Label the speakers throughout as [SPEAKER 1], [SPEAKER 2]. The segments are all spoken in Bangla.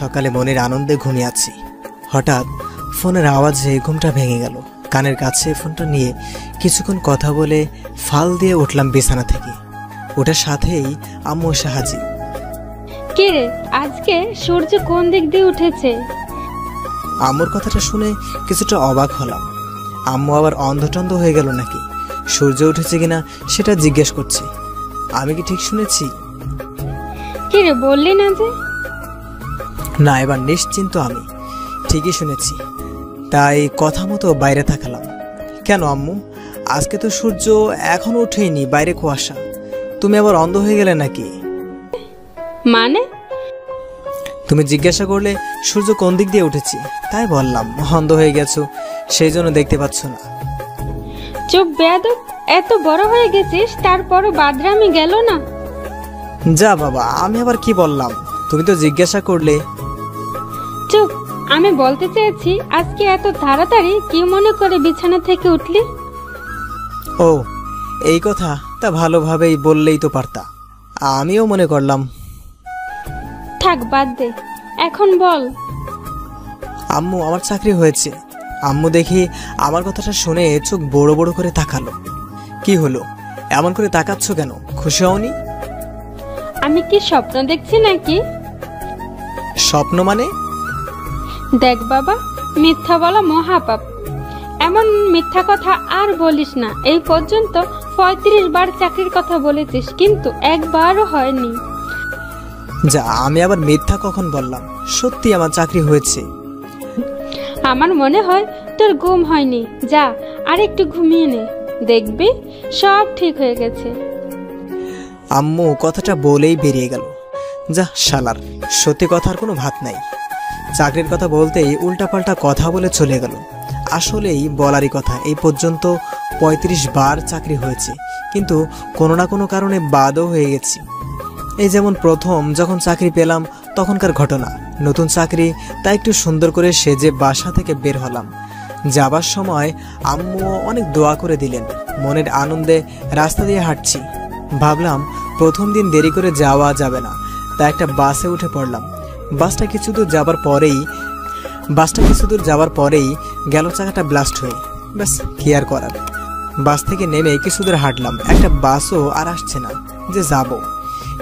[SPEAKER 1] সকালে মনের আনন্দে ঘুমিয়ে আছি। হঠাৎ ফোনের আওয়াজে ঘুমটা ভেঙে গেল। কানের কাছে ফোনটা নিয়ে কিছুক্ষণ কথা বলে ফাল দিয়ে উঠলাম বিছানা থেকে। ওটার সাথেই আম্মু এসে হাজির।
[SPEAKER 2] কে রে, আজকে সূর্য কোন দিক দিয়ে উঠেছে?
[SPEAKER 1] আম্মুর কথাটা শুনে কিছুটা অবাক হলাম। আম্মু আবার অন্ধটন্ধ হয়ে গেল নাকি? সূর্য উঠেছে কিনা সেটা জিজ্ঞেস করছে। আমি কি ঠিক শুনেছি?
[SPEAKER 2] কে রে, বললি না যে?
[SPEAKER 1] না, এবার নিশ্চিন্ত আমি ঠিকই শুনেছি। তাই কথা মতো বাইরে থাকলাম। কেন আম্মু, আজকে তো সূর্য এখনো ওঠেনি, বাইরে কুয়াশা। তুমি আবার অন্ধ হয়ে গেলে নাকি?
[SPEAKER 2] মানে?
[SPEAKER 1] তুমি জিজ্ঞাসা করলে সূর্য কোন দিক দিয়ে উঠেছি, তাই বললাম। অন্ধ হয়ে গেছো সেই জন্য দেখতে পাচ্ছ না।
[SPEAKER 2] চুপ বেয়াদব, এত বড় হয়ে গেছিস তারপরও বাদরামি গেল না?
[SPEAKER 1] যা বাবা, আমি আবার কি বললাম? তুমি তো জিজ্ঞাসা করলে।
[SPEAKER 2] চুপ, আমি বলতে চেয়েছি আজকে এত তাড়াতাড়ি কি মনে করে বিছানা থেকে উঠলি?
[SPEAKER 1] ও এই কথা, তা ভালোভাবেই বললেই তো পারতা। আমিও মনে করলাম।
[SPEAKER 2] থাক, বাদ দে, এখন বল।
[SPEAKER 1] আম্মু, আমার চাকরি হয়েছে। আম্মু দেখি আমার কথাটা শুনে চোখ বড় বড় করে তাকালো। কি হলো, এমন করে তাকাচ্ছ কেন? খুশি হওনি?
[SPEAKER 2] আমি কি স্বপ্ন দেখছি নাকি?
[SPEAKER 1] স্বপ্ন মানে?
[SPEAKER 2] দেখ বাবা, মিথ্যা বলা মহাপাপ। এমন মিথ্যা কথা আর বলিস না। এই পর্যন্ত 35 বার চাকরির কথা বলেছিস, কিন্তু একবারও হয়নি।
[SPEAKER 1] যা, আমি আবার মিথ্যা কখন বললাম? সত্যি আমার চাকরি হয়েছে।
[SPEAKER 2] আমার মনে হয় তোর ঘুম হয়নি। যা, আর একটু ঘুমিয়ে নে, দেখবি সব ঠিক হয়ে গেছে।
[SPEAKER 1] আম্মু কথাটা বলেই বেরিয়ে গেল। যা শালার, সত্যি কথার কোনো ভাত নাই। চাকরির কথা বলতেই উল্টাপাল্টা কথা বলে চলে গেল। আসলেই বলারই কথা, এই পর্যন্ত 35 বার চাকরি হয়েছে, কিন্তু কোনো না কোনো কারণে বাদও হয়ে গেছি। এই যেমন প্রথম যখন চাকরি পেলাম তখনকার ঘটনা। নতুন চাকরি, তাই একটু সুন্দর করে সেজে বাসা থেকে বের হলাম। যাবার সময় আম্মু অনেক দোয়া করে দিলেন। মনের আনন্দে রাস্তা দিয়ে হাঁটছি। ভাবলাম প্রথম দিন দেরি করে যাওয়া যাবে না, তাই একটা বাসে উঠে পড়লাম। বাসটা কিছু দূর যাবার পরেই গেল চাকাটা ব্লাস্ট হয়ে। ব্যাস, কি আর করার। বাস থেকে নেমে কিছু দূর হাঁটলাম। একটা বাসও আর আসছে না যে যাব।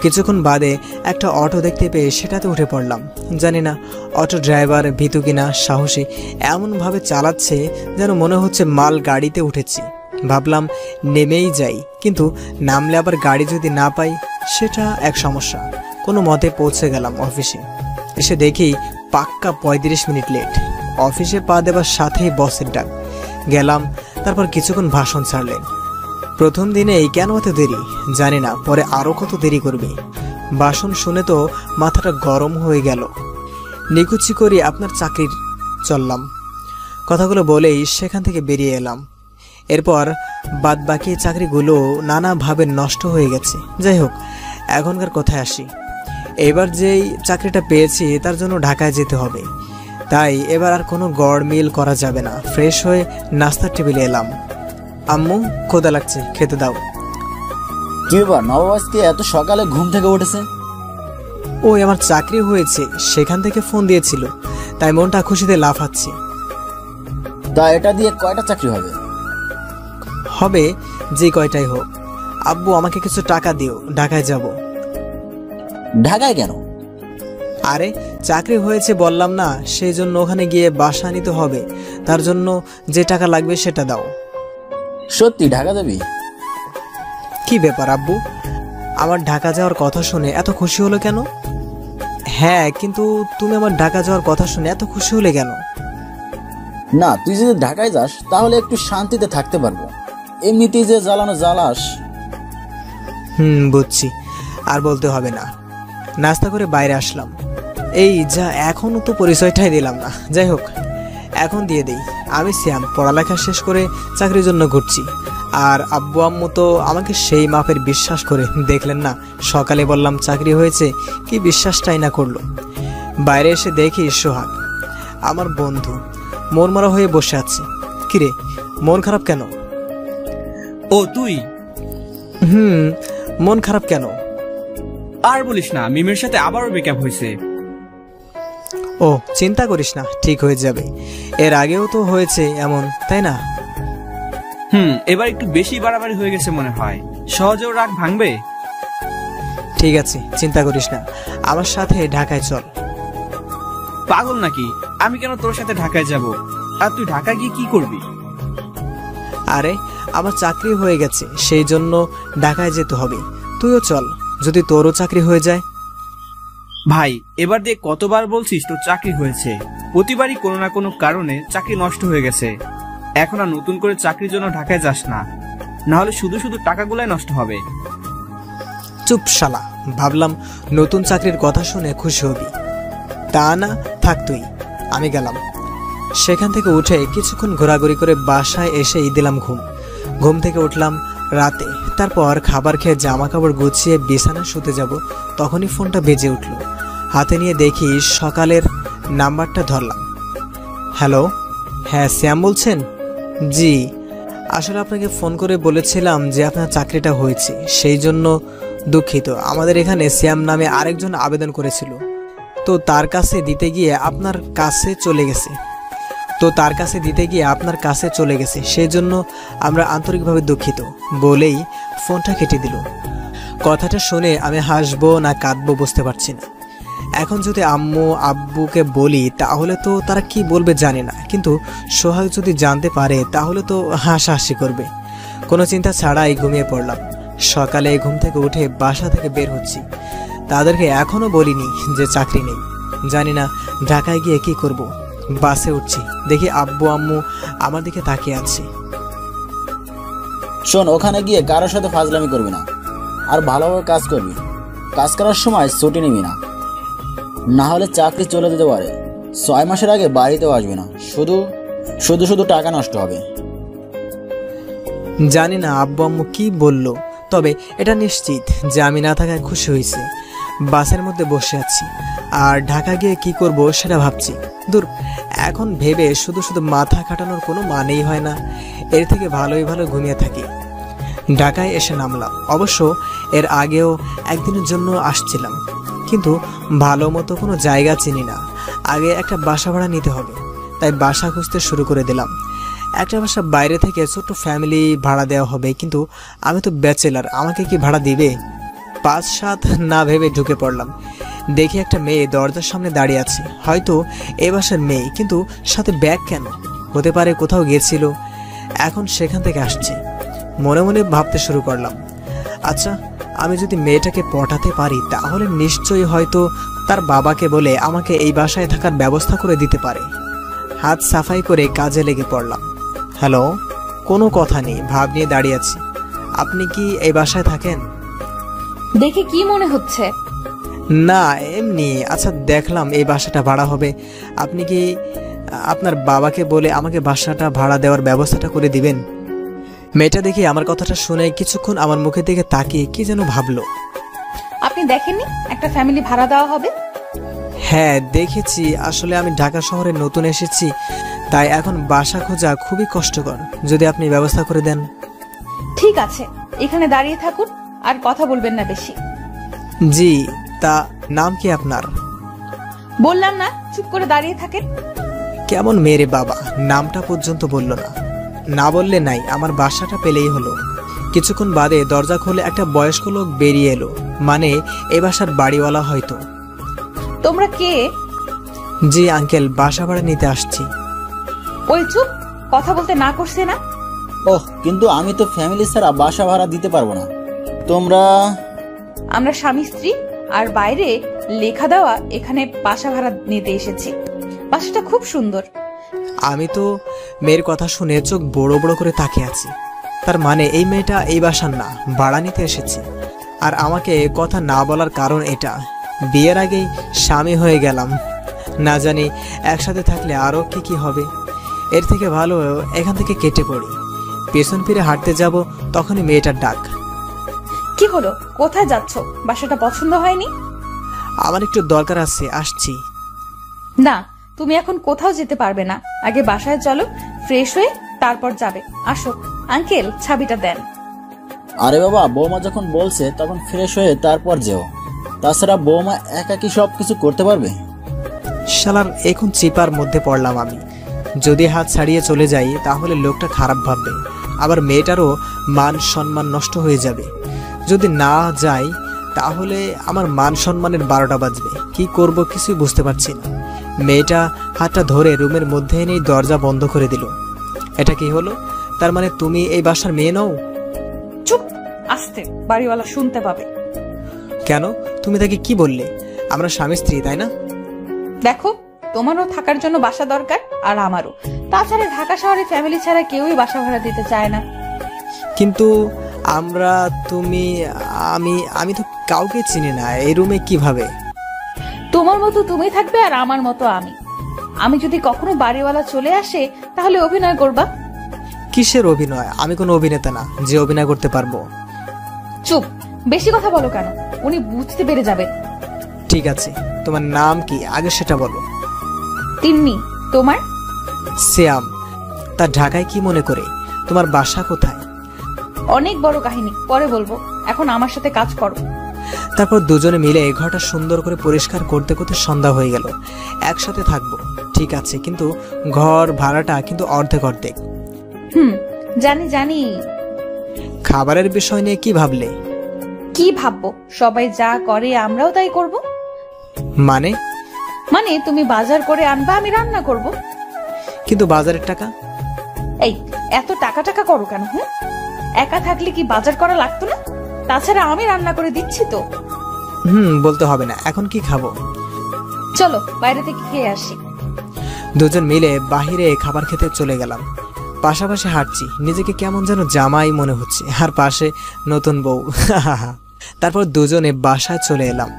[SPEAKER 1] কিছুক্ষণ বাদে একটা অটো দেখতে পেয়ে সেটাতে উঠে পড়লাম। জানি না অটো ড্রাইভার ভীতু কিনা সাহসী, এমনভাবে চালাচ্ছে যেন মনে হচ্ছে মাল গাড়িতে উঠেছি। ভাবলাম নেমেই যাই, কিন্তু নামলে আবার গাড়ি যদি না পাই সেটা এক সমস্যা। কোনো মতে পৌঁছে গেলাম অফিসে। এসে দেখি পাক্কা 35 মিনিট লেট। অফিসে পা দেবার সাথেই বসের ডাক। গেলাম, তারপর কিছুক্ষণ ভাষণ ছাড়লেন। প্রথম দিনেই কেন এত দেরি জানি না, পরে আরও কত দেরি করবে। ভাষণ শুনে তো মাথাটা গরম হয়ে গেল। নিকুচি করি আপনার চাকরির চললাম, কথাগুলো বলেই সেখান থেকে বেরিয়ে এলাম। এরপর বাদ বাকি চাকরিগুলো নানাভাবে নষ্ট হয়ে গেছে। যাই হোক, এখনকার কথায় আসি। এবার যেই চাকরিটা পেয়েছি তার জন্য ঢাকায় যেতে হবে, তাই এবার আর কোনো গড়মিল করা যাবে না। ফ্রেশ হয়ে নাস্তার টেবিলে এলাম। আম্মু, ক্ষুধা লাগছে, খেতে দাও।
[SPEAKER 3] কি ব্যাপার, নবাব আজকে এত সকালে ঘুম থেকে উঠেছে?
[SPEAKER 1] ওই আমার চাকরি হয়েছে, সেখান থেকে ফোন দিয়েছিল, তাই মনটা খুশিতে লাফাচ্ছে।
[SPEAKER 3] তা এটা দিয়ে কয়টা চাকরি হবে?
[SPEAKER 1] হবে যে কয়টাই হোক। আব্বু, আমাকে কিছু টাকা দিও, ঢাকায় যাব।
[SPEAKER 3] ঢাকায় কেন?
[SPEAKER 1] আরে চাকরি হয়েছে বললাম না, সেই জন্য ওখানে গিয়ে বাসা নিতে হবে। তার জন্য যে টাকা লাগবে সেটা দাও।
[SPEAKER 3] সত্যি ঢাকা যাবি?
[SPEAKER 1] কি ব্যাপার আব্বু, আমার ঢাকা যাওয়ার কথা শুনে এত খুশি হলো কেন? হ্যাঁ, কিন্তু তুমি আমার ঢাকা যাওয়ার কথা শুনে এত খুশি হলে কেন?
[SPEAKER 3] না, তুই যদি ঢাকায় যাস তাহলে একটু শান্তিতে থাকতে পারবো। এমনিতেই যে জ্বালানো জ্বালাস।
[SPEAKER 1] বুঝছি, আর বলতে হবে না। নাস্তা করে বাইরে আসলাম। এই যা, এখনও তো পরিচয়টাই দিলাম না। যাই হোক, এখন দিয়ে দেই। আমি শ্যাম, পড়ালেখা শেষ করে চাকরির জন্য ঘুরছি। আর আব্বু আম্মু তো আমাকে সেই মাপের বিশ্বাস করে। দেখলেন না, সকালে বললাম চাকরি হয়েছে, কি বিশ্বাসটাই না করলো। বাইরে এসে দেখি সোহাগ, আমার বন্ধু, মনমরা হয়ে বসে আছে। কিরে, মন খারাপ কেন?
[SPEAKER 4] ও তুই?
[SPEAKER 1] মন খারাপ কেন?
[SPEAKER 4] আর বলিস না, মিমের সাথে আবারও ব্রেকআপ হয়েছে।
[SPEAKER 1] ও চিন্তা করিস না, ঠিক হয়ে যাবে। এর আগেও তো হয়েছে এমন, তাই না?
[SPEAKER 4] এবার একটু বেশি বাড়াবাড়ি হয়ে গেছে মনে হয়। সহজেও রাগ ভাঙবে?
[SPEAKER 1] ঠিক আছে, চিন্তা করিস না, আমার সাথে ঢাকায় চল।
[SPEAKER 4] পাগল নাকি? আমি কেন তোর সাথে ঢাকায় যাব? আর তুই ঢাকা গিয়ে কি করবি?
[SPEAKER 1] আরে আমার চাকরি হয়ে গেছে, সেই জন্য ঢাকায় যেতে হবে। তুইও চল, যদি তোরও চাকরি হয়ে যায়।
[SPEAKER 4] ভাই, এবার দিয়ে কতবার বলছিস তোর চাকরি হয়েছে? প্রতিবারই কোনো না কোনো কারণে চাকরি নষ্ট হয়ে গেছে। এখন আর নতুন করে চাকরির জন্য ঢাকায় যাস না, না হলে শুধু শুধু টাকাগুলাই নষ্ট হবে।
[SPEAKER 1] চুপ শালা, ভাবলাম নতুন চাকরির কথা শুনে খুশি হবি, তা না, থাক তুই, আমি গেলাম। সেখান থেকে উঠে কিছুক্ষণ ঘোরাঘুরি করে বাসায় এসেই দিলাম ঘুম। ঘুম থেকে উঠলাম রাতে, তারপর খাবার খেয়ে জামা কাপড় গুছিয়ে বিছানায় শুতে যাব, তখনই ফোনটা বেজে উঠল। হাতে নিয়ে দেখি সকালের নাম্বারটা ধরলাম। হ্যালো, হ্যাঁ শ্যাম বলছেন? জি, আসলে আপনাকে ফোন করে বলেছিলাম যে আপনার চাকরিটা হয়েছে, সেই জন্য দুঃখিত। আমাদের এখানে শ্যাম নামে আরেকজন আবেদন করেছিল, তো তার কাছে দিতে গিয়ে আপনার কাছে চলে গেছে, সেই জন্য আমরা আন্তরিকভাবে দুঃখিত বলেই ফোনটা কেটে দিল। কথাটা শুনে আমি হাসবো না কাঁদবো বুঝতে পারছি না। এখন যদি আম্মু আব্বুকে বলি তাহলে তো তারা কি বলবে জানি না, কিন্তু সোহাগ যদি জানতে পারে তাহলে তো হাসাহাসি করবে। কোনো চিন্তা ছাড়াই ঘুমিয়ে পড়লাম। সকালে ঘুম থেকে উঠে বাসা থেকে বের হচ্ছি। তাদেরকে এখনো বলিনি যে চাকরি নেই। জানি না ঢাকায় গিয়ে কি করব। বাসে উঠছি, দেখি আব্বু আম্মু আমার দিকে তাকিয়ে আছে।
[SPEAKER 3] শোন, ওখানে গিয়ে কারোর সাথে ফাজলামি করবি না, আর ভালোভাবে কাজ করবি। কাজ করার সময় ছুটি নিবি না, না হলে চাকরি চলে যেতে পারে। 6 মাসের আগে বাড়িতেও আসবি না, শুধু টাকা নষ্ট হবে।
[SPEAKER 1] জানি না আব্বু আম্মু কি বলল, তবে এটা নিশ্চিত যে আমি না থাকায় খুশি হয়েছে। বাসের মধ্যে বসে আছি আর ঢাকা গিয়ে কি করব সেটা ভাবছি। দূর, এখন ভেবে শুধু মাথা কাটানোর কোনো মানেই হয় না। এর থেকে ভালোই ঘুমিয়ে থাকি। ঢাকায় এসে নামলাম। অবশ্য এর আগেও একদিনের জন্য আসছিলাম, কিন্তু ভালো মতো কোনো জায়গা চিনি না। আগে একটা বাসা ভাড়া নিতে হবে, তাই বাসা খুঁজতে শুরু করে দিলাম। একটা বাসা বাইরে থেকে ছোট্ট ফ্যামিলি ভাড়া দেওয়া হবে, কিন্তু আমি তো ব্যাচেলার, আমাকে কি ভাড়া দিবে? 5-7 না ভেবে ঢুকে পড়লাম। দেখি একটা মেয়ে দরজার সামনে দাঁড়িয়ে আছে, হয়তো এ বাসার মেয়ে, কিন্তু সাথে ব্যাগ কেন? হতে পারে কোথাও গিয়েছিল, এখন সেখান থেকে আসছে। মনে মনে ভাবতে শুরু করলাম, আচ্ছা আমি যদি মেয়েটাকে পটাতে পারি তাহলে নিশ্চয়ই হয়তো তার বাবাকে বলে আমাকে এই বাসায় থাকার ব্যবস্থা করে দিতে পারে। হাত সাফাই করে কাজে লেগে পড়লাম। হ্যালো, কোনো কথা নেই, ভাব নিয়ে দাঁড়িয়ে আছি। আপনি কি এই বাসায় থাকেন?
[SPEAKER 5] দেখে কি মনে হচ্ছে?
[SPEAKER 1] না এমনি। আচ্ছা, দেখলাম এই বাসাটা ভাড়া হবে, আপনি কি আপনার বাবাকে বলে আমাকে বাসাটা ভাড়া দেওয়ার ব্যবস্থাটা করে দিবেন? মেয়েটা দেখি আমার কথাটা শুনে কিছুক্ষণ আমার মুখের দিকে তাকিয়ে কি যেন ভাবলো।
[SPEAKER 5] আপনি দেখেননি একটা ফ্যামিলি ভাড়া দেওয়া হবে?
[SPEAKER 1] হ্যাঁ দেখেছি, আসলে আমি ঢাকা শহরে নতুন এসেছি, তাই এখন বাসা খোঁজা খুবই কষ্টকর। যদি আপনি ব্যবস্থা করে দেন।
[SPEAKER 5] ঠিক আছে, এখানে দাঁড়িয়ে থাকুন আর কথা বলবেন না বেশি।
[SPEAKER 1] জি, তা নাম কি আপনার?
[SPEAKER 5] বললাম না, চুপ করে দাঁড়িয়ে থাকেন।
[SPEAKER 1] কেমন মেরে বাবা, নামটা পর্যন্ত বলল না। না বললে নাই, আমার বাসাটা পেলেই হলো। কিছুক্ষণ বাদে দরজা খুলে একটা বয়স্ক লোক বেরিয়ে এলো, মানে এই বাসার বাড়িওয়ালা হয়তো।
[SPEAKER 5] তোমরা কে?
[SPEAKER 1] জি আঙ্কেল, বাসা ভাড়া নিতে আসছি।
[SPEAKER 5] ওই চুপ, কথা বলতে না করছে না?
[SPEAKER 3] ওহ, কিন্তু আমি তো ফ্যামিলি ছাড়া বাসা ভাড়া দিতে পারবো না। তোমরা?
[SPEAKER 5] আমরা স্বামী স্ত্রী, আর বাইরে লেখা দেওয়া এখানে বাসা ভাড়া নিতে এসেছি। বাসাটা খুব সুন্দর।
[SPEAKER 1] আমি তো মেয়ের কথা শুনে চোখ বড় বড় করে তাকিয়ে আছি। তার মানে এই মেয়েটা এই বাসার না, ভাড়া নিতে এসেছে। আর আমাকে কথা না বলার কারণ এটা, বিয়ের আগেই স্বামী হয়ে গেলাম। না জানি একসাথে থাকলে আরো কি হবে। এর থেকে ভালো এখান থেকে কেটে পড়ি। পেছন ফিরে হাঁটতে যাব, তখনই মেয়েটার ডাক।
[SPEAKER 5] কি হলো, কোথায় যাচ্ছ? বাসাটা পছন্দ হয়নি?
[SPEAKER 1] আমার একটু দরকার আছে, আসছি।
[SPEAKER 5] না, তুমি এখন কোথাও যেতে পারবে না। আগে বাসায় চলো, ফ্রেশ হয়ে তারপর যাবে। আসো আঙ্কেল, চাবিটা দেন।
[SPEAKER 3] আরে বাবা, বৌমা যখন বলছে তখন ফ্রেশ হয়ে তারপর যেও। তাছাড়া বৌমা একা কি সবকিছু করতে পারবে?
[SPEAKER 1] শালার এখন চিপার মধ্যে পড়লাম আমি। যদি হাত ছাড়িয়ে চলে যাই তাহলে লোকটা খারাপ ভাববে, আবার মেয়েটারও মান সম্মান নষ্ট হয়ে যাবে। যদি না যাই তাহলে আমার মান সম্মানের 12টা বাজবে। কি করব কিছুই বুঝতে পারছি না। মেয়েটা হাতটা ধরে রুমের মধ্যে এনেই দরজা বন্ধ করে দিল। এটা কি হলো? তার মানে তুমি এই বাসার মেয়ে নও?
[SPEAKER 5] চুপ, আস্তে, বাড়িওয়ালা শুনতে পাবে।
[SPEAKER 1] কেন? তুমি তাকে কি বললে? আমরা স্বামী স্ত্রী, তাই না?
[SPEAKER 5] দেখো, তোমারও থাকার জন্য বাসা দরকার আর আমারও। তাছাড়া ঢাকা শহরে ফ্যামিলি ছাড়া কেউই বাসা ভাড়া দিতে চায় না।
[SPEAKER 1] কিন্তু আমরা, তুমি, আমি তো কাউকে চিনি না। এই রুমে কিভাবে?
[SPEAKER 5] তোমার মতো তুমি থাকবে আর আমার মতো আমি। আমি যদি কখনো বাড়িওয়ালা চলে আসে তাহলে অভিনয় করবা।
[SPEAKER 1] কিসের অভিনয়? আমি কোনো অভিনেতা না যে অভিনয় করতে পারবো।
[SPEAKER 5] চুপ, বেশি কথা বলো কেন? উনি বুঝতে পেরে যাবেন।
[SPEAKER 1] ঠিক আছে, তোমার নাম কি আগে সেটা বলো।
[SPEAKER 5] তিন্নি। তোমার?
[SPEAKER 1] শ্যাম। তা ঢাকায় কি মনে করে? তোমার বাসা কোথায়?
[SPEAKER 5] অনেক বড় কাহিনী, পরে বলবো। এখন আমার সাথে কাজ করো।
[SPEAKER 1] তারপর দুজনে মিলে ঘরটা সুন্দর করে পরিষ্কার করতে করতে সন্ধ্যা হয়ে গেল। একসাথে থাকবো ঠিক আছে, কিন্তু ঘর ভাড়াটা কিন্তু অর্ধেক অর্ধেক।
[SPEAKER 5] জানি জানি।
[SPEAKER 1] খাবারের বিষয় নিয়ে কি ভাবলে?
[SPEAKER 5] কি ভাববো? সবাই যা করে আমরাও তাই করব।
[SPEAKER 1] মানে?
[SPEAKER 5] মানে তুমি বাজার করে আনবা, আমি রান্না করব।
[SPEAKER 1] কিন্তু বাজারের টাকা?
[SPEAKER 5] এই এত টাকা টাকা করো কেন? একা থাকলে কি বাজার করা লাগতো না? তাছাড়া আমি রান্না করে দিচ্ছি তো।
[SPEAKER 1] বলতে হবে না। এখন কি খাবো?
[SPEAKER 5] চলো বাইরে থেকে খেয়ে আসি।
[SPEAKER 1] দুজন মিলে বাহিরে খাবার খেতে চলে গেলাম। পাশাপাশি হাঁটছি, নিজেকে কেমন যেন জামাই মনে হচ্ছে, আর পাশে নতুন বউ। তারপর দুজনে বাসায় চলে এলাম।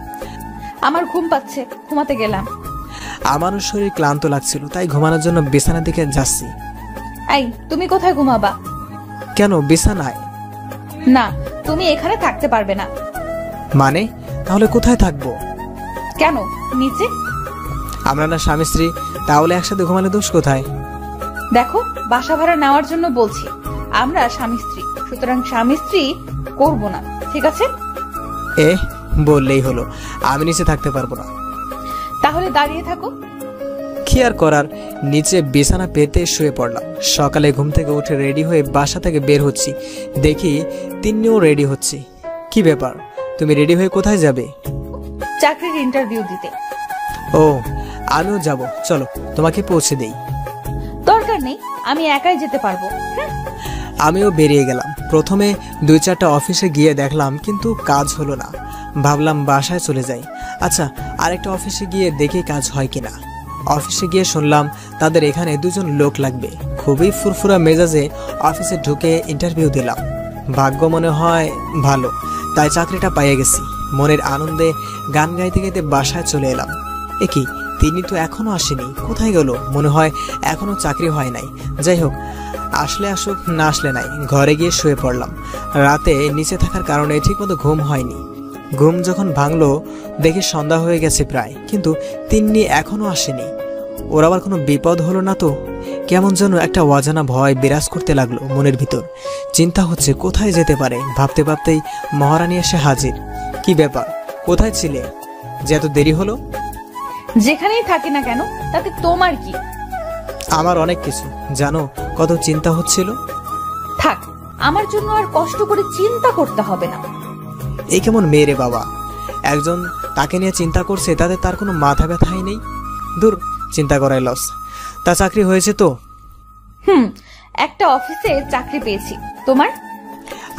[SPEAKER 5] আমার ঘুম পাচ্ছে, ঘুমাতে গেলাম।
[SPEAKER 1] আমারও শরীর ক্লান্ত লাগছিল, তাই ঘুমানোর জন্য বিছানার দিকে যাচ্ছি।
[SPEAKER 5] এই তুমি কোথায় ঘুমাবা?
[SPEAKER 1] কেন, বিছানায়?
[SPEAKER 5] না, তুমি এখানে থাকতে পারবে না।
[SPEAKER 1] মানে? তাহলে কোথায় থাকবো?
[SPEAKER 5] কেন, নিচে?
[SPEAKER 1] আমরা না স্বামী স্ত্রী, তাহলে একসাথে ঘুমালে দোষ কোথায়?
[SPEAKER 5] দেখো, বাসা ভাড়া নেওয়ার জন্য বলছি। আমরা স্বামী স্ত্রী, সুতরাং স্বামী স্ত্রী করবো না, ঠিক আছে?
[SPEAKER 1] বললেই হলো। আমি নিচে থাকতে পারবো না।
[SPEAKER 5] তাহলে দাঁড়িয়ে থাকো।
[SPEAKER 1] কি আর করার, নিচে বিছানা পেতে শুয়ে পড়লাম। সকালে ঘুম থেকে উঠে রেডি হয়ে বাসা থেকে বের হচ্ছি, দেখি তিন্নিও রেডি হচ্ছে। কি ব্যাপার, তুমি রেডি হয়ে কোথায় যাবে?
[SPEAKER 5] চাকরির ইন্টারভিউ দিতে।
[SPEAKER 1] ও, আমিও যাব, চলো তোমাকে পৌঁছে দেই।
[SPEAKER 5] দরকার নেই, আমি একাই যেতে পারবো।
[SPEAKER 1] আমিও বেরিয়ে গেলাম। প্রথমে 2-4টা অফিসে গিয়ে দেখলাম, কিন্তু কাজ হলো না। ভাবলাম বাসায় চলে যাই। আচ্ছা, আরেকটা অফিসে গিয়ে দেখি কাজ হয় কিনা। অফিসে গিয়ে শুনলাম তাদের এখানে 2জন লোক লাগবে। খুবই ফুরফুরা মেজাজে অফিসে ঢুকে ইন্টারভিউ দিলাম। ভাগ্য মনে হয় ভালো, তাই চাকরিটা পেয়ে গেছি। মনের আনন্দে গান গাইতে গাইতে বাসায় চলে এলাম। কি, তিনি তো এখনো আসেনি, কোথায় গেল? মনে হয় এখনো চাকরি হয় নাই। যাই হোক, আসলে আসুক, না আসলে নাই। ঘরে গিয়ে শুয়ে পড়লাম। রাতে নিচে থাকার কারণে ঠিকমতো ঘুম হয়নি। ঘুম যখন ভাঙলো দেখি সন্ধ্যা হয়ে গেছে প্রায়, কিন্তু তিন্নি এখনো আসেনি। ওর আবার কোনো বিপদ হলো না তো? কেমন যেন একটা অজানা ভয় বিরাজ করতে লাগলো মনের ভিতর। চিন্তা হচ্ছে কোথায় যেতে পারে। ভাবতে ভাবতেই মহারানী এসে হাজির। কি ব্যাপার, কোথায় ছিলে যে এত দেরি হলো?
[SPEAKER 5] যেখানেই থাকি না কেন তাতে তোমার কি?
[SPEAKER 1] আমার অনেক কিছু, জানো কত চিন্তা হচ্ছিল।
[SPEAKER 5] থাক, আমার জন্য আর কষ্ট করে চিন্তা করতে হবে না।
[SPEAKER 1] এই কেমন মেয়ে রে বাবা, একজন তাকে নিয়ে চিন্তা করছে, তাতে তার কোনো মাথা ব্যথাই নেই। দূর, চিন্তা করাই লস। তা চাকরি হয়েছে তো?
[SPEAKER 5] একটা অফিসে চাকরি পেয়েছি। তোমার?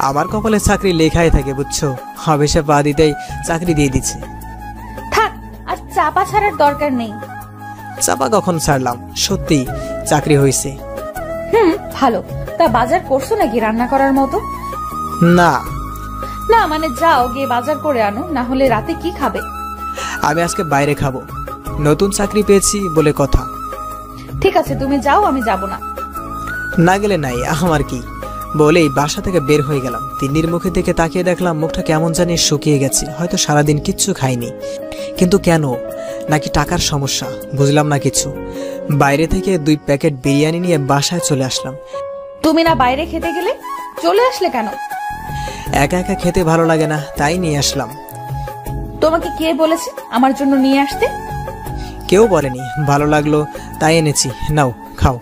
[SPEAKER 1] আমার কপালে চাকরি লেখাই থাকে, বুঝছো। অফিসে পা দিতেই চাকরি দিয়ে দিচ্ছে।
[SPEAKER 5] থাক, আর চাপা ছাড়ার দরকার নেই।
[SPEAKER 1] চাপা কখন ছাড়লাম, সত্যি চাকরি হয়েছে।
[SPEAKER 5] ভালো। তা বাজার করছো নাকি রান্না করার মতো?
[SPEAKER 1] না
[SPEAKER 5] না, মানে যাও গিয়ে বাজার করে আনো, না হলে রাতে কি খাবে?
[SPEAKER 1] আমি আজকে বাইরে খাবো, নতুন চাকরি পেয়েছি বলে কথা।
[SPEAKER 5] ঠিক আছে, তুমি যাও, আমি যাব না।
[SPEAKER 1] না গেলে নাই, আমার কি। বলেই বাসা থেকে বের হয়ে গেলাম। তিন্নির মুখে দিকে তাকিয়ে দেখলাম মুখটা কেমন জানি শুকিয়ে গেছে, হয়তো সারাদিন কিচ্ছু খাইনি। কিন্তু কেন? নাকি টাকার সমস্যা? বুঝলাম না কিছু। বাইরে থেকে 2 প্যাকেট বিরিয়ানি নিয়ে বাসায় চলে আসলাম।
[SPEAKER 5] তুমি না বাইরে খেতে গেলে, চলে আসলে কেন?
[SPEAKER 1] একা একা খেতে ভালো লাগে না, তাই নিয়ে আসলাম।
[SPEAKER 5] তোমাকে কে বলেছে আমার জন্য নিয়ে আসতে?
[SPEAKER 1] কেউ বলেনি, ভালো লাগলো তাই এনেছি, নাও খাও।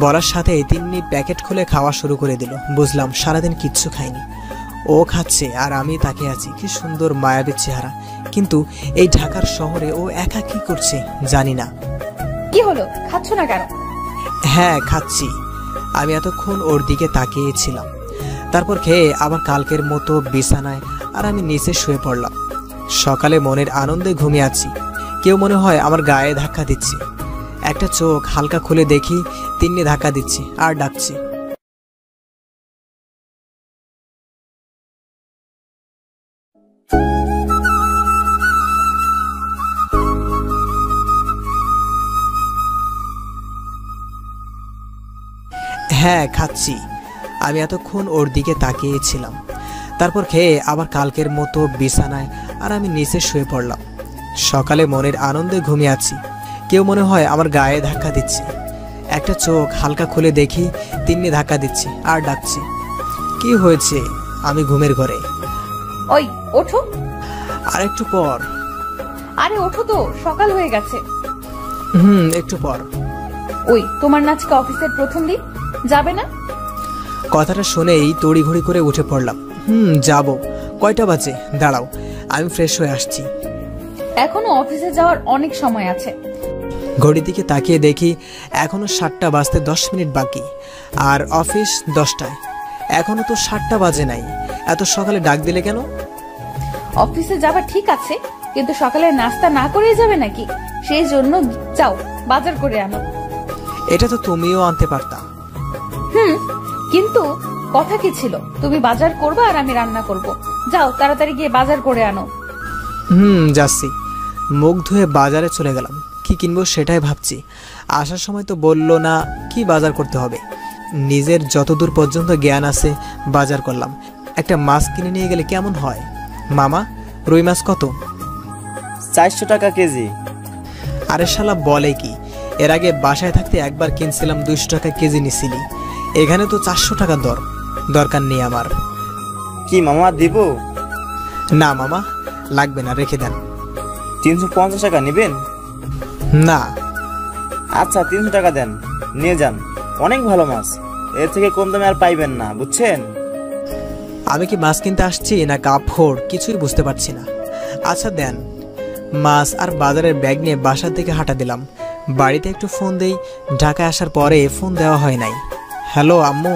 [SPEAKER 1] বলার সাথেই তিন্নি প্যাকেট খুলে খাওয়া শুরু করে দিল। বুঝলাম সারাদিন কিচ্ছু খায়নি। ও খাচ্ছে আর আমি তাকে আছি। কি সুন্দর মায়াবী চেহারা, কিন্তু এই ঢাকার শহরে ও একা কি করছে জানি না।
[SPEAKER 5] কি হলো, খাচ্ছ না কেন?
[SPEAKER 1] হ্যাঁ খাচ্ছি। আমি এতক্ষণ ওর দিকে তাকিয়েছিলাম, তারপর খেয়ে আবার কালকের মতো বিছানায় আর আমি নিচে শুয়ে পড়লাম। সকালে মনের আনন্দে ঘুমিয়ে আছি, কেউ মনে হয় আমার গায়ে ধাক্কা দিচ্ছে। একটা চোখ হালকা খুলে দেখি তিন্নি ধাক্কা দিচ্ছে আর ডাকছে। হ্যাঁ খাচ্ছি। আমি এতক্ষণ ওর দিকে তাকিয়েছিলাম, তারপর খেয়ে আবার কালকের মতো বিছানায় আর আমি নিচে শুয়ে পড়লাম। সকালে মনের আনন্দে ঘুমিয়ে আছি, কেউ মনে হয় আমার গায়ে ধাক্কা দিচ্ছে। একটা চোখ হালকা খুলে দেখি তিন্নি ধাক্কা দিচ্ছে আর ডাকছে। কি হয়েছে? আমি ঘুমের ঘরে।
[SPEAKER 5] ওই ওঠো।
[SPEAKER 1] আর একটু পর।
[SPEAKER 5] আরে ওঠো তো, সকাল হয়ে গেছে।
[SPEAKER 1] একটু পর।
[SPEAKER 5] ওই তোমার নাচকে অফিসের প্রথম দিন, যাবে না?
[SPEAKER 1] কথাটা শুনেই তড়িঘড়ি করে উঠে পড়লাম। যাব। কয়টা বাজে? দাঁড়াও, আমি ফ্রেশ হয়ে আসছি।
[SPEAKER 5] এখনো অফিসে যাওয়ার অনেক সময় আছে।
[SPEAKER 1] ঘড়ির দিকে তাকিয়ে দেখি এখনো 7টা বাজতে 10 মিনিট বাকি, আর অফিস 10টায়। এখনো তো 7টা বাজে নাই। এত সকালে ডাক দিলে কেন?
[SPEAKER 5] অফিসে যাওয়া ঠিক আছে, কিন্তু সকালে নাস্তা না করেই যাবে নাকি? সেই জন্য যাও, বাজার করে আনো।
[SPEAKER 1] এটা তো তুমিও আনতে পারতা।
[SPEAKER 5] কিন্তু কথা কি ছিল, তুমি বাজার করবে আর আমি রান্না করব। যাও তাড়াতাড়ি গিয়ে বাজার করে আনো।
[SPEAKER 1] যাচ্ছি। মুখ ধুয়ে বাজারে চলে গেলাম। কি কিনবো সেটাই ভাবছি। আসার সময় তো বললো না কি বাজার করতে হবে। নিজের যতদূর পর্যন্ত জ্ঞান আছে বাজার করলাম। একটা মাছ কিনে নিয়ে গেলে কেমন হয়? মামা, রুই মাছ কত?
[SPEAKER 3] 400 টাকা কেজি।
[SPEAKER 1] আরে শালা বলে কি, এর আগে বাসায় থাকতে একবার কিনছিলাম 200 টাকা কেজি নিছিলি। এখানে তো 400 টাকা দর। দরকার নেই আমার।
[SPEAKER 3] কি মামা দিব?
[SPEAKER 1] না মামা, লাগবে না, রেখে দেন।
[SPEAKER 3] 350 টাকা নেবেন?
[SPEAKER 1] না।
[SPEAKER 3] আচ্ছা 300 টাকা দেন, নিয়ে যান। অনেক ভালো মাছ, এর থেকে কম দামে আর পাইবেন না, বুঝছেন?
[SPEAKER 1] আমি কি মাছ কিনতে আসছি না কাপড়, কিছুই বুঝতে পারছি না। আচ্ছা দেন। মাছ আর বাজারের ব্যাগ নিয়ে বাসার দিকে হাঁটা দিলাম। বাড়িতে একটু ফোন দেই। ঢাকায় আসার পরে ফোন দেওয়া হয় নাই। হ্যালো আম্মু।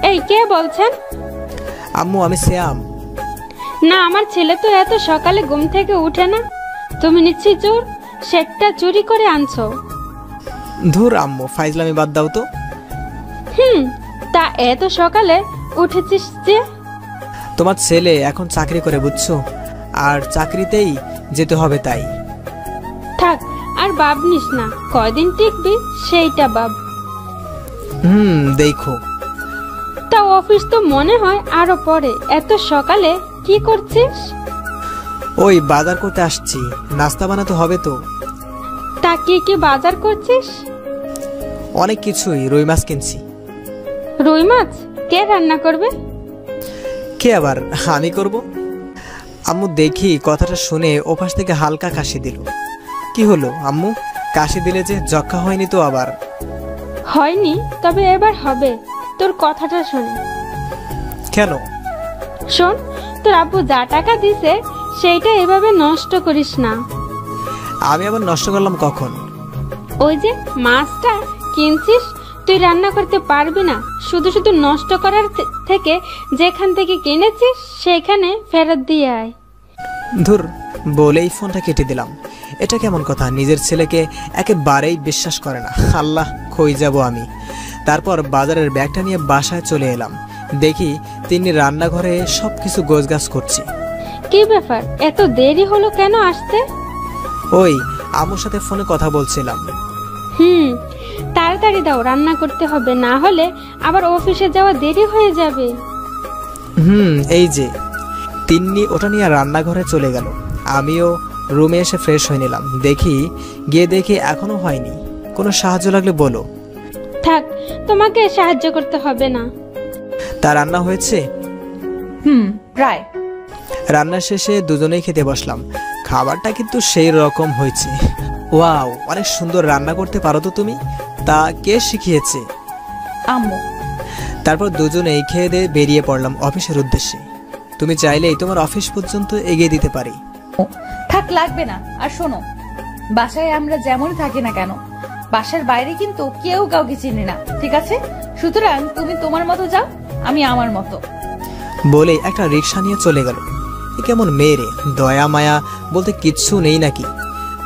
[SPEAKER 2] এই কে বলছেন?
[SPEAKER 1] আম্মু আমি শ্যাম।
[SPEAKER 2] না, আমার ছেলে তো এত সকালে ঘুম থেকে উঠে না। তুমি নিশ্চয়ই চোর, সেটটা চুরি করে আনছো।
[SPEAKER 1] ধুর আম্মু, ফাইজলামি বাদ দাও তো।
[SPEAKER 2] তা এত সকালে উঠেছিস যে?
[SPEAKER 1] তোমার ছেলে এখন চাকরি করে বুঝছো, আর চাকরিতেই যেতে হবে তাই।
[SPEAKER 2] থাক, আর ভাবনিস না, কয়দিন টিকবি সেইটা ভাব।
[SPEAKER 1] দেখো।
[SPEAKER 2] তা অফিস তো মনে হয় আরো পরে। এত সকালে কি করছিস?
[SPEAKER 1] ওই বাজার করতে আসছি, নাস্তা বানাতে হবে তো।
[SPEAKER 2] তা কি কি বাজার করছিস?
[SPEAKER 1] অনেক কিছুই। রুই মাছ কিনছি।
[SPEAKER 2] রুই মাছ কে রান্না করবে?
[SPEAKER 1] কে আবার? আমি করব। আম্মু দেখি কথাটা শুনে ওপাশ থেকে হালকা কাশি দিল। কি হলো আম্মু, কাশি দিলে যে? যক্ষা হয়নি তো আবার?
[SPEAKER 2] হয়নি, তবে এবার হবে। তোর কথাটা শুনে।
[SPEAKER 1] কেন?
[SPEAKER 2] শোন, তোর আব্বু যা টাকা দিছে সেইটা এভাবে নষ্ট করিস না।
[SPEAKER 1] আমি আবার নষ্ট করলাম কখন?
[SPEAKER 2] ওই যে মাছটা কিনছিস, তুই রান্না করতে পারবি না। শুধু শুধু নষ্ট করার থেকে যেখান থেকে কিনেছিস সেইখানে ফেরত দিয়ে আয়।
[SPEAKER 1] ধুর, বলেই ফোনটা কেটে দিলাম। এটা কেমন কথা? নিজের ছেলেকে একেবারেই বিশ্বাস করে না। আল্লাহ, কই যাব আমি। তারপর বাজারের ব্যাগটা নিয়ে বাসায় চলে এলাম। দেখি তিনি রান্নাঘরে সবকিছু গোছগাছ করছে।
[SPEAKER 2] কি ব্যাপার, এত দেরি হলো কেন আসতে?
[SPEAKER 1] ওই আম্মুর সাথে ফোনে কথা বলছিলাম।
[SPEAKER 2] তাড়াতাড়ি দাও, রান্না করতে হবে, না হলে আবার অফিসে যাওয়া দেরি হয়ে যাবে।
[SPEAKER 1] এই যে তিন্নি ওটা নিয়ে রান্নাঘরে চলে গেল। আমিও রুমে এসে ফ্রেশ হয়ে নিলাম। গিয়ে দেখি এখনো হয়নি। কোনো সাহায্য লাগলে বলো।
[SPEAKER 2] থাক, তোমাকে সাহায্য করতে হবে না।
[SPEAKER 1] তা রান্না হয়েছে?
[SPEAKER 5] প্রায়।
[SPEAKER 1] রান্না শেষে দুজনেই খেতে বসলাম। খাবারটা কিন্তু সেই রকম হয়েছে। ওয়াও, অনেক সুন্দর রান্না করতে পারো তো তুমি। তা কে শিখিয়েছে?
[SPEAKER 5] আম্মু।
[SPEAKER 1] তারপর দুজনেই খেয়ে দিয়ে বেরিয়ে পড়লাম অফিসের উদ্দেশ্যে। তুমি চাইলেই তোমার অফিস পর্যন্ত এগিয়ে দিতে পারি।
[SPEAKER 5] থাক, লাগবে না। আর শোনো, বাসায় আমরা যেমনই থাকি না কেন, বাসার বাইরে কিন্তু কেউ কাউকে চিনি না, ঠিক আছে? সুতরাং তুমি তোমার মতো যাও, আমি আমার মতো।
[SPEAKER 1] বলে একটা রিক্সা নিয়ে চলে গেল। এ কেমন মেয়ে রে, দয়া মায়া বলতে কিচ্ছু নেই নাকি?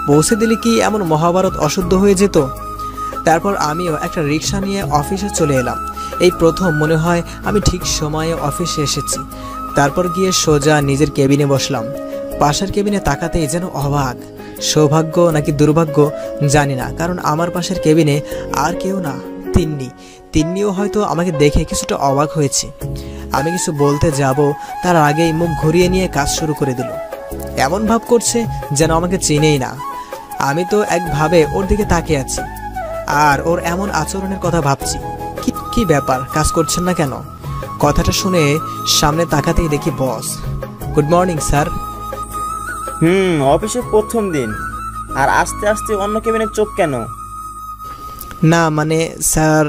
[SPEAKER 1] পৌঁছে দিলে কি এমন মহাভারত অশুদ্ধ হয়ে যেত? তারপর আমিও একটা রিক্সা নিয়ে অফিসে চলে এলাম। এই প্রথম মনে হয় আমি ঠিক সময়ে অফিসে এসেছি। তারপর গিয়ে সোজা নিজের কেবিনে বসলাম। পাশের কেবিনে তাকাতেই যেন অবাক। সৌভাগ্য নাকি দুর্ভাগ্য জানি না, কারণ আমার পাশের কেবিনে আর কেউ না, তিন্নিও হয়তো আমাকে দেখে কিছুটা অবাক হয়েছে। আমি কিছু বলতে যাব তার আগেই মুখ ঘুরিয়ে নিয়ে কাজ শুরু করে দিল। এমন ভাব করছে যেন আমাকে চেনেই না। আমি তো একভাবে ওর দিকে তাকিয়ে আছি আর ওর এমন আচরণের কথা ভাবছি। কি ব্যাপার, কাজ করছেন না কেন? কথাটা শুনে সামনে তাকাতেই দেখি বস। Good morning sir.
[SPEAKER 6] অফিসের প্রথম দিন আর আস্তে আস্তে অন্য কেবিনে চোখ কেন?
[SPEAKER 1] না মানে স্যার।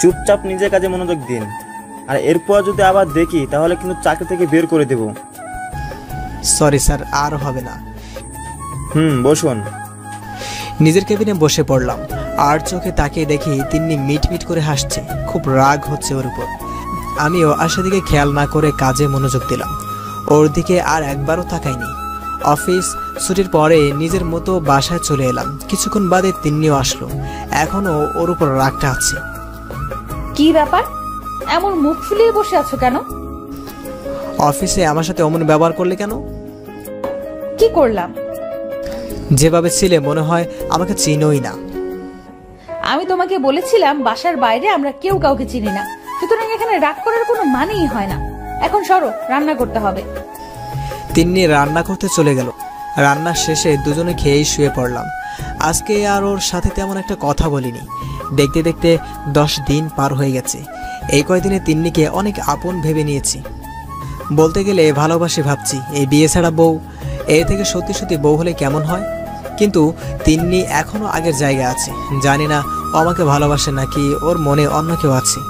[SPEAKER 6] চুপচাপ নিজের কাজে মনোযোগ দিন, আর এরপর যদি আবার দেখি তাহলে কিন্তু চাকরি থেকে বের করে দেব।
[SPEAKER 1] সরি স্যার, আর হবে না।
[SPEAKER 6] বসুন।
[SPEAKER 1] নিজের কেবিনে বসে পড়লাম আর চোখে তাকিয়ে দেখি তিন্নি মিটমিট করে হাসছে। খুব রাগ হচ্ছে ওর উপর। আমিও আর সেদিকে খেয়াল না করে কাজে মনোযোগ দিলাম। ওর দিকে আর একবারও তাকাইনি। অফিস ছুটির পরে নিজের মতো বাসায় চলে এলাম। কিছুক্ষণ বাদে তিন্নিও আসলো। এখনো ওর উপর রাগটা আছে।
[SPEAKER 5] কি ব্যাপার, এমন মুখ ফুলিয়ে বসে আছো কেন?
[SPEAKER 1] অফিসে আমার সাথে অমন ব্যবহার করলে কেন?
[SPEAKER 5] কি করলাম?
[SPEAKER 1] যেভাবে ছিলে মনে হয় আমাকে চিনোই না।
[SPEAKER 5] আমি তোমাকে বলেছিলাম বাসার বাইরে আমরা কেউ কাউকে চিনি না, সুতরাং এখানে রাগ করার কোনো মানেই হয় না। এখন সরো, রান্না করতে হবে।
[SPEAKER 1] তিন্নি রান্না করতে চলে গেল। রান্না শেষে দুজনে খেয়েই শুয়ে পড়লাম। আজকে আর ওর সাথে তেমন একটা কথা বলিনি। দেখতে দেখতে 10 দিন পার হয়ে গেছে। এই কয়দিনে তিন্নিকে অনেক আপন ভেবে নিয়েছি। বলতে গেলে ভালোবাসি ভাবছি। এই বিয়ে ছাড়া বউ, এর থেকে সত্যি সত্যি বউ হলে কেমন হয়। কিন্তু তিন্নি এখনো আগের জায়গায় আছে। জানি না ও আমাকে ভালোবাসে নাকি ওর মনে অন্য কেউ আছে।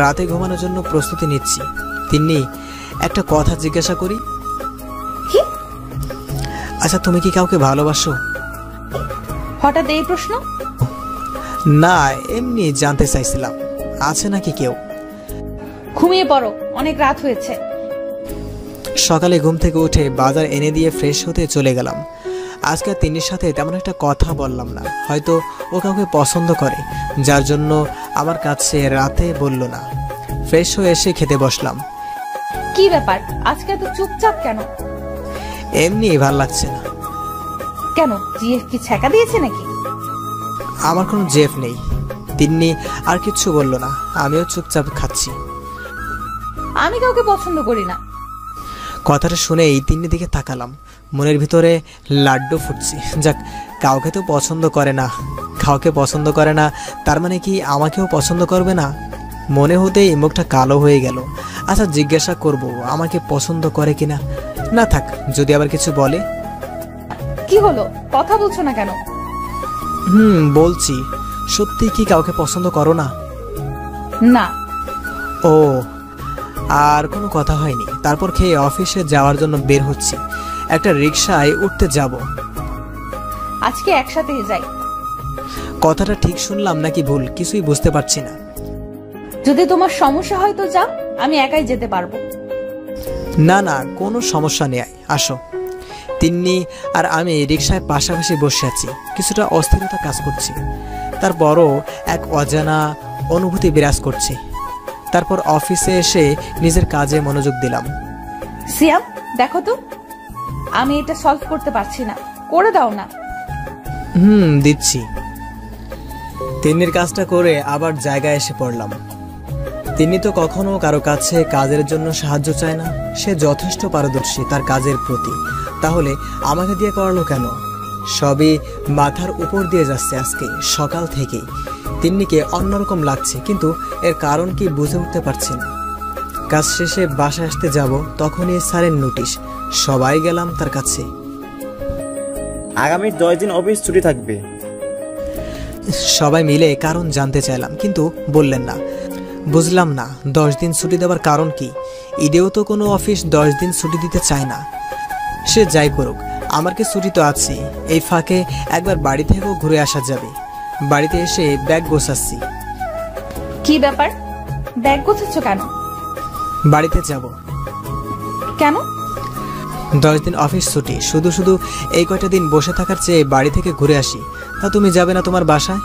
[SPEAKER 1] রাতে ঘুমানোর জন্য প্রস্তুতি নিচ্ছি। তিন্নি, একটা কথা জিজ্ঞাসা করি?
[SPEAKER 5] কি?
[SPEAKER 1] আচ্ছা, তুমি কি কাউকে ভালোবাসো?
[SPEAKER 5] হঠাৎ এই প্রশ্ন?
[SPEAKER 1] না, এমনি জানতে চাইছিলাম আছে নাকি কেউ।
[SPEAKER 5] ঘুমিয়ে পড়ো, অনেক রাত হয়েছে।
[SPEAKER 1] সকালে ঘুম থেকে উঠে বাজার এনে দিয়ে ফ্রেশ হতে চলে গেলাম। আজকে তিন্নির সাথে তেমন একটা কথা বললাম না। হয়তো ও কাউকে পছন্দ করে, যার জন্য আমার কাছে রাতে বলল না। ফ্রেশ হয়ে এসে খেতে বসলাম।
[SPEAKER 5] কি ব্যাপার, আজকে এত চুপচাপ কেন?
[SPEAKER 1] এমনি ভাল লাগছে না।
[SPEAKER 5] কেন, জিএফ কি ছ্যাঁকা দিয়েছে নাকি?
[SPEAKER 1] আমার কোনো জেফ নেই। তিন্নি আর কিচ্ছু বলল না। আমিও চুপচাপ খাচ্ছি।
[SPEAKER 5] আমি কাউকে পছন্দ করি না।
[SPEAKER 1] কথাটা শুনে এই তিন্নির দিকে তাকালাম। মনের ভিতরে লাড্ডু ফুটছে। যাক, কাউকে তো পছন্দ করে না। কাউকে পছন্দ করে না তার মানে কি আমাকেও পছন্দ করবে না? মনে হতেই মুখটা কালো হয়ে গেল। আচ্ছা, জিজ্ঞাসা করব আমাকে পছন্দ করে কিনা। না থাক, যদি আবার কিছু বলে।
[SPEAKER 5] কি হলো, কথা বলছো না কেন?
[SPEAKER 1] বলছি। সত্যি কি কাউকে পছন্দ করো না?
[SPEAKER 5] না।
[SPEAKER 1] ও, আর কোনো কথা হয়নি। তারপর খেয়ে অফিসে যাওয়ার জন্য বের হচ্ছি। একটা রিকশায় উঠতে যাব।
[SPEAKER 5] আজকে একসাথেই যাই।
[SPEAKER 1] কথাটা ঠিক শুনলাম নাকি ভুল কিছুই বুঝতে পারছি না।
[SPEAKER 5] যদি তোমার সমস্যা হয় তো যাও, আমি একাই যেতে পারবো।
[SPEAKER 1] না না, কোনো সমস্যা নেই, আসো। তিন্নি আর আমি রিকশায় পাশাপাশি বসে আছি। কিছুটা অস্থিরতা কাজ করছে। তারপরও এক অজানা অনুভূতি বিরাজ করছে। তারপর অফিসে এসে নিজের কাজে মনোযোগ দিলাম।
[SPEAKER 5] সিয়াম, দেখো তো, আমি এটা সলভ করতে পারছি না, করে দাও না।
[SPEAKER 1] দিচ্ছি। তিন্নির কাজটা করে আবার জায়গায় এসে পড়লাম। তিন্নি তো কখনো কারো কাছে কাজের জন্য সাহায্য চায় না। সে যথেষ্ট পারদর্শী তার কাজের প্রতি। তাহলে আমাকে দিয়ে করালো কেন? সবই মাথার উপর দিয়ে যাচ্ছে আজকে সকাল থেকেই। তিন্নিকে অন্যরকম লাগছে, কিন্তু এর কারণ কি বুঝে উঠতে পারছি না। কাজ শেষে বাসায় আসতে যাব, তখনই স্যারের নোটিশ। সবাই গেলাম তার কাছে।
[SPEAKER 6] আগামী 10 দিন অফিস ছুটি থাকবে।
[SPEAKER 1] সবাই মিলে কারণ জানতে চাইলাম, কিন্তু বললেন না। বুঝলাম না 10 দিন ছুটি দেওয়ার কারণ কি। ঈদেও তো কোনো অফিস 10 দিন ছুটি দিতে চায় না। সে যাই করুক, আমার কি ছুটি তো আছে। এই ফাঁকে একবার বাড়ি থেকেও ঘুরে আসা যাবে। বাড়িতে এসে ব্যাগ গোছাচ্ছি।
[SPEAKER 5] কি ব্যাপার, ব্যাগ গোছাচ্ছ কেন?
[SPEAKER 1] বাড়িতে যাব।
[SPEAKER 5] কেন?
[SPEAKER 1] 10 দিন অফিস ছুটি, শুধু শুধু এই কয়টা দিন বসে থাকার চেয়ে বাড়ি থেকে ঘুরে আসি। তা তুমি যাবে না তোমার বাসায়?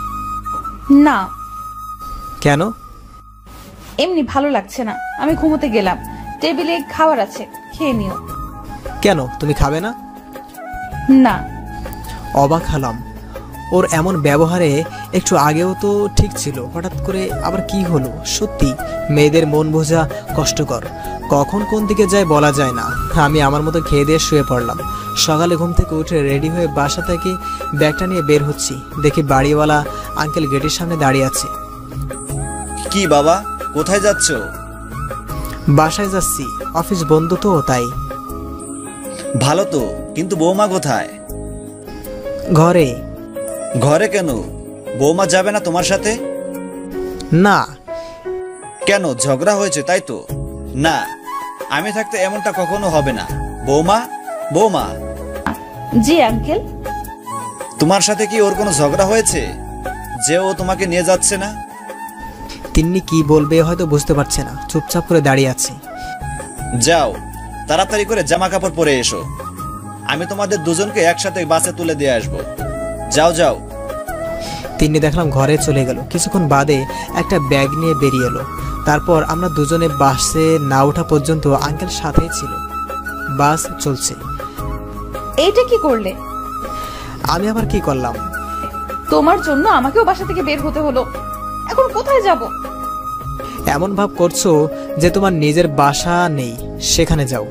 [SPEAKER 5] না।
[SPEAKER 1] কেন?
[SPEAKER 5] এমনি ভালো লাগছে না, আমি ঘুমোতে গেলাম। টেবিলে খাবার আছে, খেয়ে নিও।
[SPEAKER 1] কেন, তুমি খাবে না?
[SPEAKER 5] না।
[SPEAKER 1] অবাক হলাম ওর এমন ব্যবহারে। একটু আগেও তো ঠিক ছিল, হঠাৎ করে আবার কি হলো? সত্যি মেয়েদের মন বোঝা কষ্টকর, কখন কোন দিকে যায় বলা যায় না। আমি আমার মতো খেয়ে দিয়ে শুয়ে পড়লাম। সকালে ঘুম থেকে উঠে রেডি হয়ে বাসা থেকে ব্যাগটা নিয়ে বের হচ্ছি, দেখি বাড়িওয়ালা আঙ্কেল গেটের সামনে দাঁড়িয়ে আছে।
[SPEAKER 7] কি বাবা, কোথায় যাচ্ছ?
[SPEAKER 1] বাসায় যাচ্ছি, অফিস বন্ধ তো তাই।
[SPEAKER 7] ভালো তো, কিন্তু বৌমা কোথায়?
[SPEAKER 1] ঘরে।
[SPEAKER 7] ঘরে কেন? বৌমা যাবে না তোমার সাথে?
[SPEAKER 1] না।
[SPEAKER 7] কেন, ঝগড়া হয়েছে তাই তো? না, আমি থাকতে এমনটা কখনো হবে না। বৌমা, বৌমা।
[SPEAKER 5] জি আঙ্কেল।
[SPEAKER 7] তোমার সাথে কি ওর কোনো ঝগড়া হয়েছে যে ও তোমাকে নিয়ে যাচ্ছে না?
[SPEAKER 1] তিন্নি কি বলবে হয়তো বুঝতে পারছে না, চুপচাপ করে দাঁড়িয়ে আছে।
[SPEAKER 7] যাও, তাড়াতাড়ি করে জামা কাপড় পরে এসো। আমি তোমাদের দুজনকে একসাথে বাসে তুলে দিয়ে আসবো। যাও যাও।
[SPEAKER 1] তিন্নি দেখলাম ঘরে চলে গেল। কিছুক্ষণ বাদে একটা ব্যাগ নিয়ে বেরিয়ে এলো। তারপর আমরা দুজনে বাসে না ওঠা পর্যন্ত আঙ্কেল সাথেই ছিল। বাস চলছে।
[SPEAKER 5] এইটা কি করলে?
[SPEAKER 1] আমি আবার কি করলাম?
[SPEAKER 5] তোমার জন্য আমাকেও বাসা থেকে বের হতে হলো। এখন কোথায় যাব?
[SPEAKER 1] এমন ভাব করছো যে তোমার নিজের বাসা নেই, সেখানে যাও।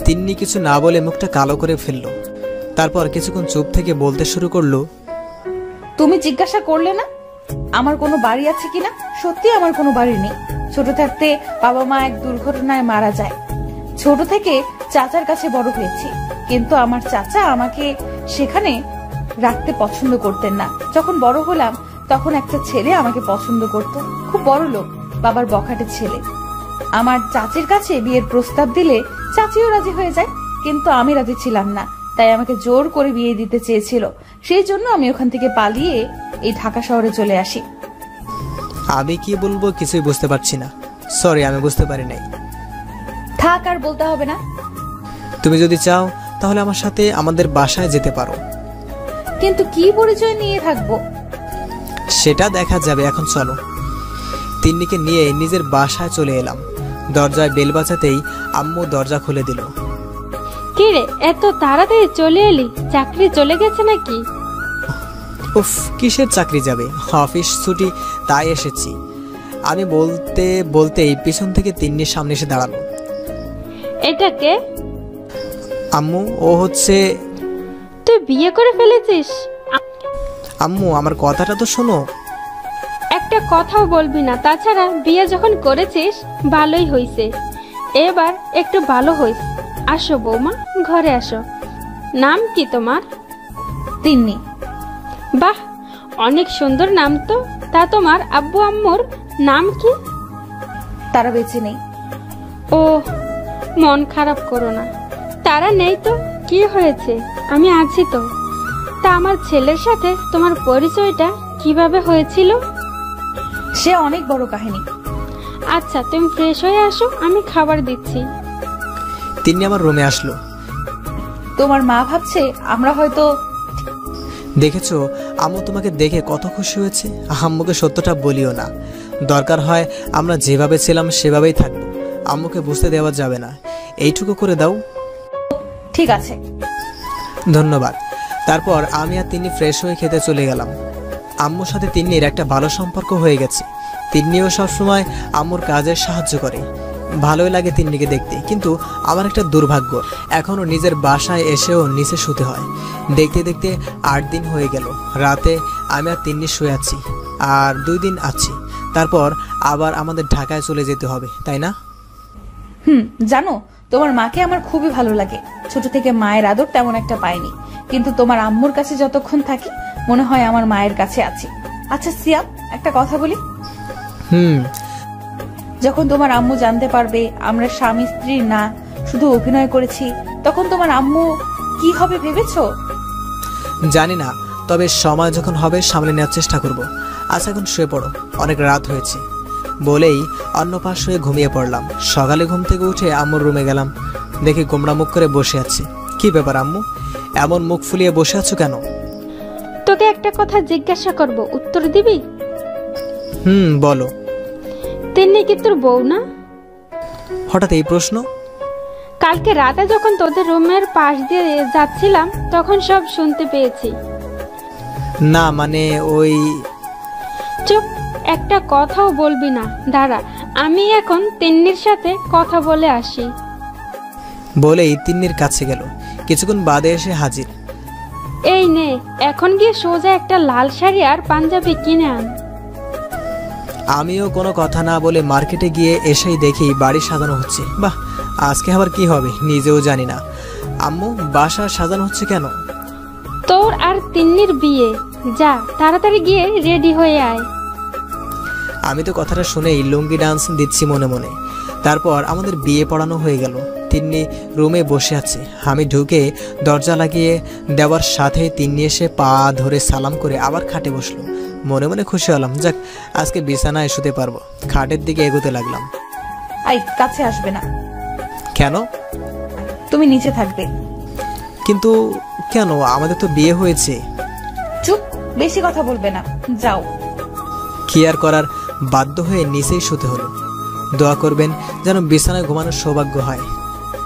[SPEAKER 1] তিন্নি কিছু না বলে মুখটা কালো করে ফেললো। তারপর কিছুক্ষণ চুপ থেকে বলতে শুরু করলো,
[SPEAKER 5] তুমি জিজ্ঞাসা করলে না আমার কোনো বাড়ি আছে কিনা? সত্যি আমার কোনো বাড়ি নেই। ছোট থাকতে বাবা মা এক দুর্ঘটনায় মারা যায়। ছোট থেকে চাচার কাছে বড় হয়েছি, কিন্তু আমার চাচা আমাকে সেখানে রাখতে পছন্দ করতেন না। যখন বড় হলাম তখন একটা ছেলে আমাকে পছন্দ করত, খুব বড় লোক, বাবার বখাটে ছেলে। আমার চাচির কাছে বিয়ের প্রস্তাব দিলে চাচিও রাজি হয়ে যায়, কিন্তু আমি রাজি ছিলাম না। তাই আমাকে জোর করে বিয়ে দিতে চেয়েছিল। সেই জন্য আমি ওখান থেকে পালিয়ে এই ঢাকা শহরে চলে আসি।
[SPEAKER 1] আমি কি বলবো কিছুই বুঝতে পারছি না। সরি, আমি বুঝতে পারি নাই।
[SPEAKER 5] থাক, আর বলতে হবে না।
[SPEAKER 1] তুমি যদি চাও তাহলে আমার সাথে আমাদের বাসায় যেতে পারো।
[SPEAKER 5] কিন্তু কি পরিচয় নিয়ে থাকবো?
[SPEAKER 1] সেটা দেখা যাবে, এখন চলো। তিন্নিকে নিয়ে নিজের বাসায় চলে এলাম। দরজায় বেল বাজাতেই আম্মু দরজা খুলে দিল।
[SPEAKER 2] কি রে, এত তাড়াতাড়ি চলে এলি? চাকরি চলে গেছে নাকি?
[SPEAKER 1] উফ, কিসের চাকরি যাবে, অফিস ছুটি, তাই এসেছি। আমি বলতে বলতেই পিছন থেকে তিন্নির সামনে এসে দাঁড়ালো।
[SPEAKER 2] এটা কে?
[SPEAKER 1] আম্মু, ও হচ্ছে।
[SPEAKER 2] তুই বিয়ে করে ফেলেছিস?
[SPEAKER 1] আম্মু, আমার কথাটা তো শোনো।
[SPEAKER 2] একটা কথাও বলবি না? তাছাড়া বিয়ে যখন করেছিস ভালোই হইছে, এবার একটু ভালো হইস। আসো বৌমা, ঘরে আসো। নাম কি তোমার?
[SPEAKER 5] তিন্নি।
[SPEAKER 2] বাহ, অনেক সুন্দর নাম তো। তা তোমার আব্বু আম্মুর নাম কি?
[SPEAKER 5] তারা বেঁচে নেই।
[SPEAKER 2] ও, মন খারাপ করো না। তারা নেই তো কি হয়েছে, আমি আছি তো। তা আমার ছেলের সাথে তোমার পরিচয়টা কিভাবে হয়েছিল?
[SPEAKER 5] সে অনেক বড় কাহিনী।
[SPEAKER 2] আচ্ছা, তুমি ফ্রেশ হয়ে আসো, আমি খাবার দিচ্ছি।
[SPEAKER 1] তিন্নি আমার রুমে আসলো।
[SPEAKER 5] তোমার মা ভাবছে আমরা হয়তো।
[SPEAKER 1] দেখেছো, আম্মু তোমাকে দেখে কত খুশি হয়েছে। আম্মুকে সত্যটা বলিও না। দরকার হয় আমরা যেভাবে ছিলাম সেভাবেই থাকবো। আম্মুকে বুঝতে দেওয়া যাবে না, এইটুকু করে দাও।
[SPEAKER 5] ঠিক আছে,
[SPEAKER 1] ধন্যবাদ। তারপর আমি আর তিন্নি ফ্রেশ হয়ে খেতে চলে গেলাম। আম্মুর সাথে তিন্নির একটা ভালো সম্পর্ক হয়ে গেছে। তিন্নিও সবসময় আম্মুর কাজে সাহায্য করে। ভালোই লাগে তিন্নিকে দেখতে, কিন্তু আমার একটা দুর্ভাগ্য, এখনও নিজের বাসায় এসেও নিচে শুতে হয়। দেখতে দেখতে 8 দিন হয়ে গেল। রাতে আমি আর তিন্নি শুয়ে আছি, আর 2 দিন আছি। তারপর আবার আমাদের ঢাকায় চলে যেতে হবে, তাই না?
[SPEAKER 5] জানো তোমার মাকে আমার খুবই ভালো লাগে। ছোট থেকে মায়ের আদর তেমন একটা পাইনি, কিন্তু তোমার আম্মুর কাছে যতক্ষণ থাকি মনে হয় আমার মায়ের কাছে আছি। আচ্ছা সিয়াম, একটা কথা বলি। যখন তোমার আম্মু জানতে পারবে আমরা স্বামী স্ত্রী না, শুধু অভিনয় করেছি, তখন তোমার আম্মু কি হবে ভেবেছো?
[SPEAKER 1] জানি না, তবে সময় যখন হবে সামলে নেওয়ার চেষ্টা করব। আচ্ছা এখন শুয়ে পড়ো, অনেক রাত হয়েছে বলেই অন্য পাশ হয়ে ঘুমিয়ে পড়লাম। সকালে ঘুম থেকে উঠে আম্মুর রুমে গেলাম, দেখি গোমড়া মুখ করে বসে আছে। কি ব্যাপার আম্মু, এমন মুখ ফুলিয়ে বসে আছো কেন?
[SPEAKER 2] তোকে একটা কথা জিজ্ঞাসা করব, উত্তর দিবি?
[SPEAKER 1] বলো।
[SPEAKER 2] তিন্নি কি তোর বউ না?
[SPEAKER 1] হঠাৎ এই প্রশ্ন?
[SPEAKER 2] কালকে রাতে যখন তোদের রুমের পাশ দিয়ে যাচ্ছিলাম তখন সব শুনতে পেয়েছি।
[SPEAKER 1] না মানে ওই।
[SPEAKER 2] চুপ, একটা কথাও বলবি না। দাঁড়া, আমি এখন তিন্নির সাথে কথা বলে আসি।
[SPEAKER 1] বলেই তিন্নির কাছে গেল। কিছুক্ষণ বাদে এসে হাজির।
[SPEAKER 2] এই নে, এখন গিয়ে সোজা একটা লাল শাড়ি আর পাঞ্জাবি কিনে আন।
[SPEAKER 1] আমিও কোনো কথা না বলে মার্কেটে গিয়ে এসেই দেখি বাড়ি সাজানো হচ্ছে। বাহ, আজকে আবার কি হবে নিজেও জানি না। আম্মু, বাসা সাজানো হচ্ছে কেন?
[SPEAKER 2] তোর আর তিন্নির বিয়ে, যা তাড়াতাড়ি গিয়ে রেডি হয়ে আয়।
[SPEAKER 1] আমি তো কথাটা শুনেই লুঙ্গি ডান্স দিচ্ছি মনে মনে। তারপর আমাদের বিয়ে পড়ানো হয়ে গেল। তিন্নি রুমে বসে আছে। আমি ঢুকে দরজা লাগিয়ে দেওয়ার সাথে তিন্নি এসে পা ধরে সালাম করে আবার খাটে বসলো। মনে মনে খুশি হলাম, যাক আজকে বিছানায় শুতে পারবো। খাটের দিকে এগোতে লাগলাম।
[SPEAKER 5] আই, কাছে আসবে না।
[SPEAKER 1] কেন?
[SPEAKER 5] তুমি নিচে থাকবে।
[SPEAKER 1] কিন্তু কেন? আমাদের তো বিয়ে হয়েছে।
[SPEAKER 5] চুপ, বেশি কথা বলবে না, যাও।
[SPEAKER 1] কি আর করার, বাধ্য হয়ে নিচেই শুতে হলো। দোয়া করবেন যেন বিছানায় ঘুমানোর সৌভাগ্য হয়।